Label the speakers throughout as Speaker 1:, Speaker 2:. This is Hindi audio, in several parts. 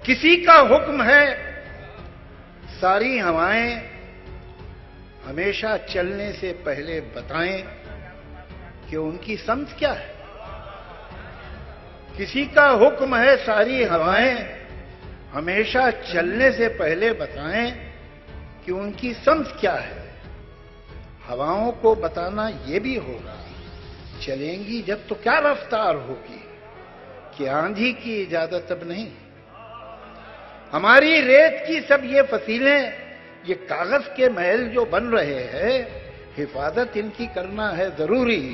Speaker 1: किसी का हुक्म है सारी हवाएं हमेशा चलने से पहले बताएं कि उनकी समझ क्या है। किसी का हुक्म है सारी हवाएं हमेशा चलने से पहले बताएं कि उनकी समझ क्या है। हवाओं को बताना यह भी होगा, चलेंगी जब तो क्या रफ्तार होगी, कि आंधी की इजाजत अब नहीं। हमारी रेत की सब ये फसीलें, ये कागज के महल जो बन रहे हैं, हिफाजत इनकी करना है जरूरी,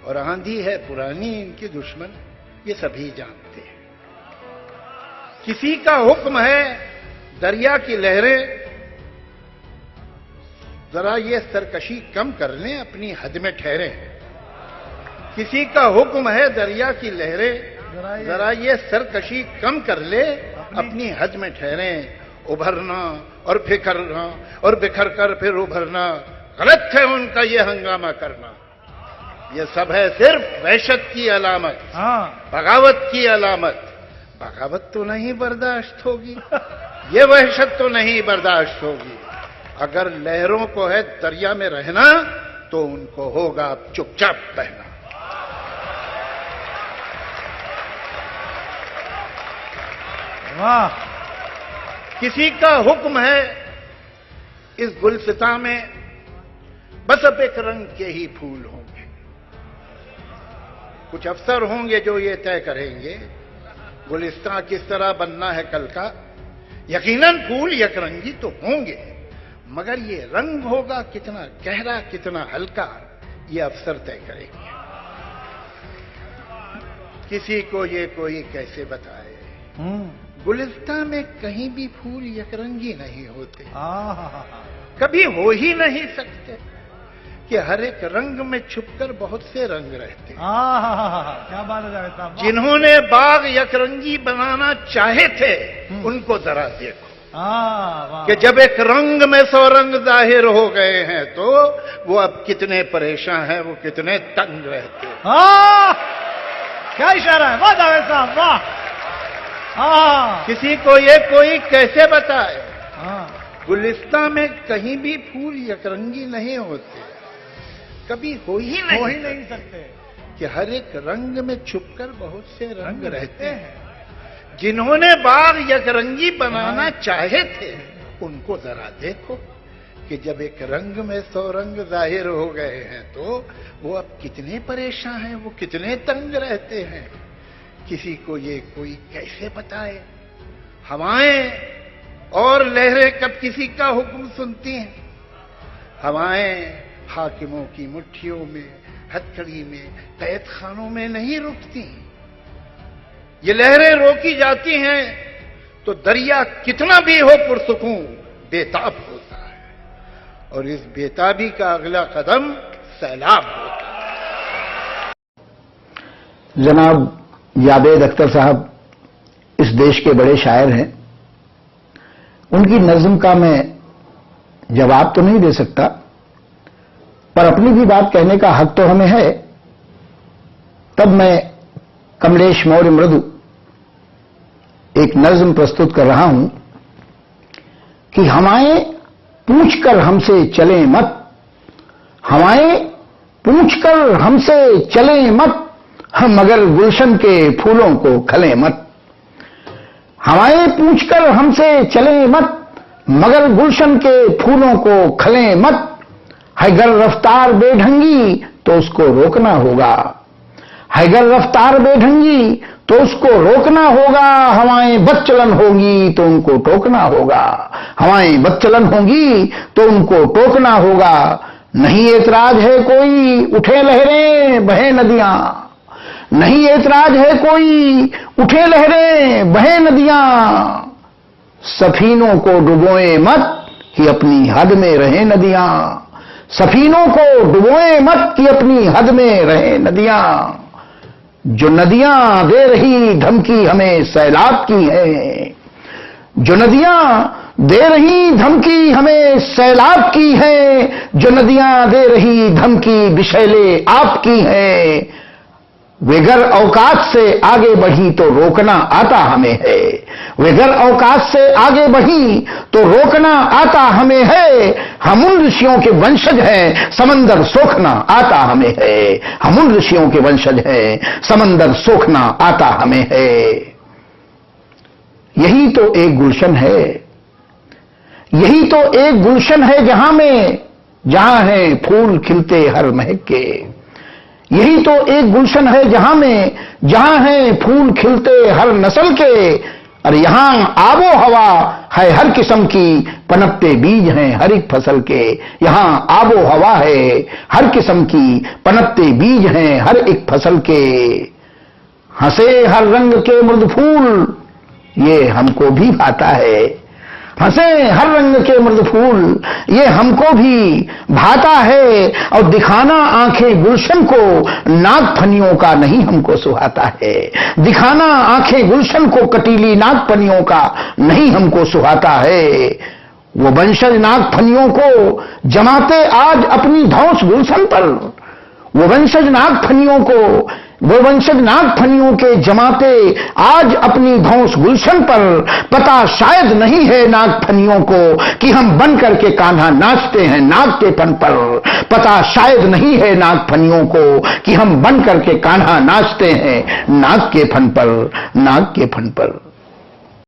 Speaker 1: और आंधी है पुरानी इनकी दुश्मन, ये सभी जानते हैं। किसी का हुक्म है दरिया की लहरें जरा ये सरकशी कम कर लें, अपनी हद में ठहरे। किसी का हुक्म है दरिया की लहरें जरा ये सरकशी कम कर ले, अपनी हद में ठहरे। उभरना और फिकरना और बिखर कर फिर उभरना, गलत है उनका ये हंगामा करना। ये सब है सिर्फ वहशत की अलामत, बगावत की अलामत। बगावत तो नहीं बर्दाश्त होगी, ये वहशत तो नहीं बर्दाश्त होगी। अगर लहरों को है दरिया में रहना, तो उनको होगा अब चुपचाप बहना।
Speaker 2: वाह!
Speaker 1: किसी का हुक्म है इस गुलसिता में बस अब एक रंग के ही फूल होंगे। कुछ अफसर होंगे जो ये तय करेंगे गुलिस्तां किस तरह बनना है कल का। यकीनन फूल यकरंगी तो होंगे, मगर ये रंग होगा कितना गहरा कितना हल्का, ये अफसर तय करेंगे। किसी को ये कोई कैसे बताए, गुलिस्तां में कहीं भी फूल यकरंगी नहीं होते, कभी हो ही नहीं सकते, कि हर एक रंग में छुपकर बहुत से रंग रहते।
Speaker 2: क्या बात है जावेद साहब।
Speaker 1: जिन्होंने बाग यकरंगी बनाना चाहे थे, उनको जरा देखो कि जब एक रंग में 100 रंग जाहिर हो गए हैं, तो वो अब कितने परेशान हैं, वो कितने तंग रहते हैं।
Speaker 2: क्या इशारा है, वाह जावेद साहब, वाह।
Speaker 1: किसी को ये कोई कैसे बताए, गुलिस्तां में कहीं भी फूल यकरंगी नहीं होते, कभी हो ही नहीं
Speaker 2: सकते,
Speaker 1: कि हर एक रंग में छुपकर बहुत से रंग रहते हैं। जिन्होंने बाग यकरंगी बनाना चाहे थे, उनको जरा देखो कि जब एक रंग में 100 रंग जाहिर हो गए हैं, तो वो अब कितने परेशान हैं, वो कितने तंग रहते हैं। किसी को ये कोई कैसे बताए। हवाएं और लहरें कब किसी का हुक्म सुनती हैं। हवाएं हाकिमों की मुट्ठियों में, हथकड़ी में, कैद खानों में नहीं रुकती। ये लहरें रोकी जाती हैं तो दरिया कितना भी हो पुरसुकून बेताब होता है, और इस बेताबी का अगला कदम सैलाब होता है।
Speaker 3: जनाब जावेद अख्तर साहब इस देश के बड़े शायर हैं। उनकी नज्म का मैं जवाब तो नहीं दे सकता, पर अपनी भी बात कहने का हक तो हमें है। तब मैं कमलेश मौर्य मृदु एक नज्म प्रस्तुत कर रहा हूं कि हवाएं पूछकर हमसे चलें मत, हवाएं पूछकर हमसे चलें मत, हम मगर गुलशन के फूलों को खलें मत। हवाएं पूछकर हमसे चलें मत, मगर गुलशन के फूलों को खलें मत। है गर रफ्तार बेढंगी तो उसको रोकना होगा, है गर रफ्तार बेढंगी तो उसको रोकना होगा। हवाएं बदचलन होगी तो उनको टोकना होगा, हवाएं बदचलन होगी तो उनको टोकना होगा। नहीं एतराज है कोई उठे लहरें बहे नदियां, नहीं एतराज है कोई उठे लहरें बहे नदियां। सफीनों को डुबोए मत कि अपनी हद में रहे नदियां, सफीनों को डुबोए मत कि अपनी हद में रहे नदियां। जो नदियां दे रही धमकी हमें सैलाब की है, जो नदियां दे रही धमकी हमें सैलाब की है, जो नदियां दे रही धमकी विषैले आपकी है। बगैर औकात से आगे बढ़ी तो रोकना आता हमें है, बगैर औकात से आगे बढ़ी तो रोकना आता हमें है। हम उन ऋषियों के वंशज हैं, समंदर सोखना आता हमें है। हम उन ऋषियों के वंशज हैं, समंदर सोखना आता हमें है। यही तो एक गुलशन है, यही तो एक गुलशन है जहां है फूल खिलते हर महक के। यही तो एक गुलशन है जहां है फूल खिलते हर नस्ल के। और यहां आबो हवा है हर किस्म की, पनपते बीज हैं हर एक फसल के। यहां आबो हवा है हर किस्म की, पनपते बीज हैं हर एक फसल के। हंसे हर रंग के मृद फूल, ये हमको भी भाता है। हंसे हर रंग के मृद फूल, ये हमको भी भाता है। और दिखाना आंखें गुलशन को, नागफनियों का नहीं हमको सुहाता है। दिखाना आंखें गुलशन को, कटीली नागफनियों का नहीं हमको सुहाता है। वो वंशज नागफनियों को जमाते आज अपनी धौंस गुलशन पर, वो वंशज नागफनियों को, वो वंशज नागफनियों के जमाते आज अपनी धौंस गुलशन पर। पता शायद नहीं है नागफनियों को कि हम बन करके कान्हा नाचते हैं नाग के फन पर। पता शायद नहीं है नागफनियों को कि हम बन करके कान्हा नाचते हैं नाग के फन पर, नाग के फन पर।